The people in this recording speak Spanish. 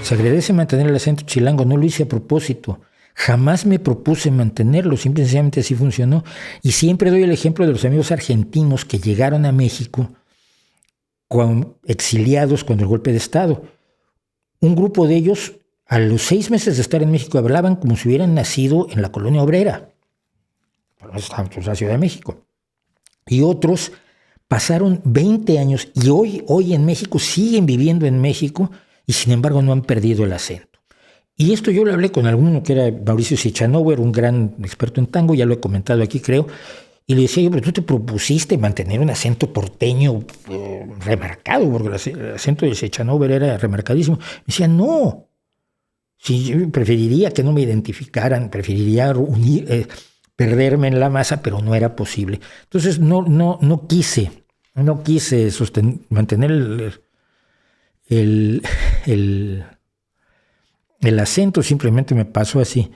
Se agradece mantener el acento chilango, no lo hice a propósito. Jamás me propuse mantenerlo, simple y sencillamente así funcionó. Y siempre doy el ejemplo de los amigos argentinos que llegaron a México exiliados con el golpe de Estado. Un grupo de ellos, a los 6 meses de estar en México, hablaban como si hubieran nacido en la colonia obrera, en la Ciudad de México. Y otros pasaron 20 años y hoy en México siguen viviendo en México y sin embargo no han perdido el acento. Y esto yo lo hablé con alguno que era Mauricio Sichanover, un gran experto en tango, ya lo he comentado aquí creo, y le decía yo, pero tú te propusiste mantener un acento porteño remarcado, porque el acento de Sichanover era remarcadísimo. Me decía, no, si yo preferiría que no me identificaran, preferiría perderme en la masa, pero no era posible. Entonces no quise mantener el acento, simplemente me pasó así.